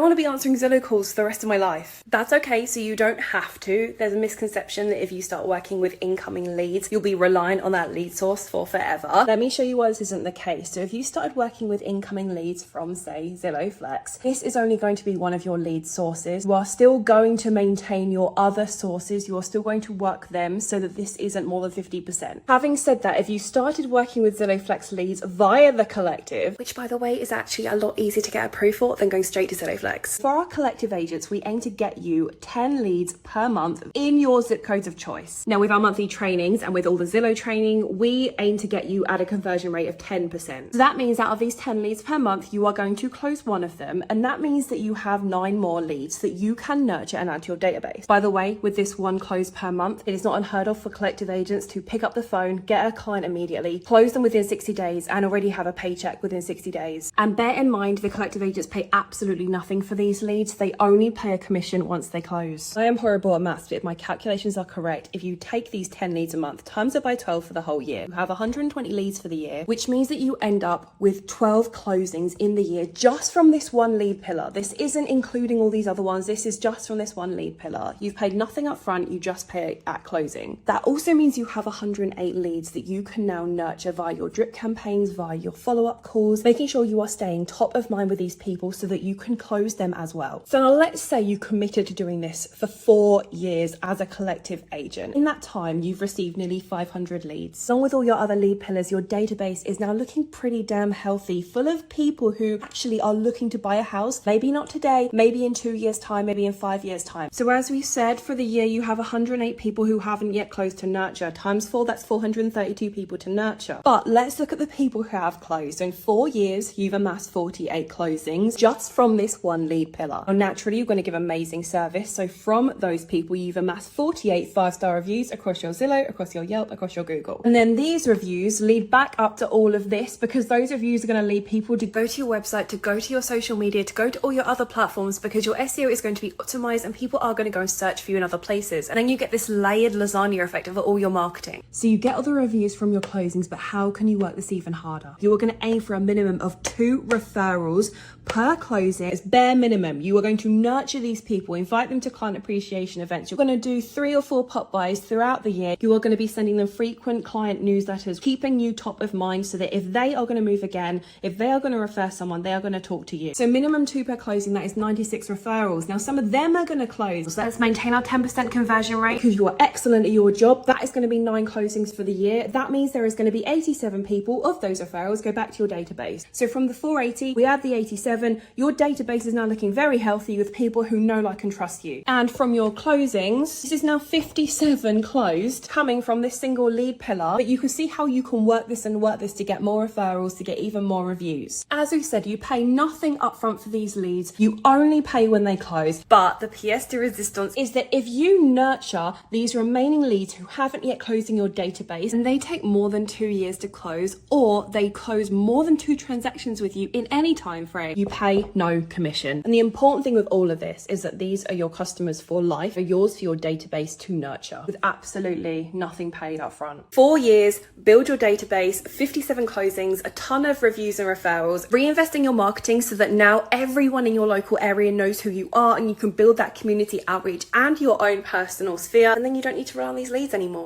don't want to be answering Zillow calls for the rest of my life. That's okay, so you don't have to. There's a misconception that if you start working with incoming leads, you'll be reliant on that lead source for forever. Let me show you why this isn't the case. So if you started working with incoming leads from, say, Zillow Flex, this is only going to be one of your lead sources. You are still going to maintain your other sources. You are still going to work them so that this isn't more than 50%. Having said that, if you started working with Zillow Flex leads via the Kollective, which by the way is actually a lot easier to get approved for than going straight to Zillow Flex. For our Kollective agents, we aim to get you 10 leads per month in your zip codes of choice. Now, with our monthly trainings and with all the Zillow training, we aim to get you at a conversion rate of 10%. So that means out of these 10 leads per month, you are going to close one of them. And that means that you have 9 more leads that you can nurture and add to your database. By the way, with this one close per month, it is not unheard of for Kollective agents to pick up the phone, get a client immediately, close them within 60 days, and already have a paycheck within 60 days. And bear in mind, the Kollective agents pay absolutely nothing for these leads. They only pay a commission once they close. I am horrible at maths, but if my calculations are correct, if you take these 10 leads a month, times it by 12 for the whole year, you have 120 leads for the year, which means that you end up with 12 closings in the year just from this one lead pillar. This isn't including all these other ones. This is just from this one lead pillar. You've paid nothing up front, you just pay at closing. That also means you have 108 leads that you can now nurture via your drip campaigns, via your follow-up calls, making sure you are staying top of mind with these people so that you can close them as well. So now let's say you committed to doing this for 4 years as a Kollective agent. In that time, you've received nearly 500 leads. Along with all your other lead pillars, your database is now looking pretty damn healthy, full of people who actually are looking to buy a house, maybe not today, maybe in 2 years' time, maybe in 5 years' time. So as we said, for the year, you have 108 people who haven't yet closed to nurture. Times 4, that's 432 people to nurture. But let's look at the people who have closed. So in 4 years, you've amassed 48 closings just from this one lead pillar. Now, naturally, you're going to give amazing service. So from those people, you've amassed 48 5-star reviews across your Zillow, across your Yelp, across your Google. And then these reviews lead back up to all of this, because those reviews are going to lead people to go to your website, to go to your social media, to go to all your other platforms, because your SEO is going to be optimized and people are going to go and search for you in other places. And then you get this layered lasagna effect of all your marketing. So you get all the reviews from your closings, but how can you work this even harder? You are going to aim for a minimum of 2 referrals per closing. It's bare minimum. You are going to nurture these people, invite them to client appreciation events. You're going to do 3 or 4 pop buys throughout the year. You are going to be sending them frequent client newsletters, keeping you top of mind so that if they are going to move again, if they are going to refer someone, they are going to talk to you. So minimum 2 per closing, that is 96 referrals. Now some of them are going to close. So let's maintain our 10% conversion rate because you are excellent at your job. That is going to be 9 closings for the year. That means there is going to be 87 people of those referrals go back to your database. So from the 480, we add the 87. Your database is now looking very healthy with people who know, like, and trust you. And from your closings, this is now 57 closed coming from this single lead pillar. But you can see how you can work this and work this to get more referrals, to get even more reviews. As we said, you pay nothing upfront for these leads. You only pay when they close. But the pièce de résistance is that if you nurture these remaining leads who haven't yet closed in your database, and they take more than 2 years to close, or they close more than 2 transactions with you in any time frame, you pay no commission. And the important thing with all of this is that these are your customers for life, are yours for your database to nurture with absolutely nothing paid up front. 4 years, build your database, 57 closings, a ton of reviews and referrals, reinvest in your marketing so that now everyone in your local area knows who you are and you can build that community outreach and your own personal sphere, and then you don't need to rely on these leads anymore.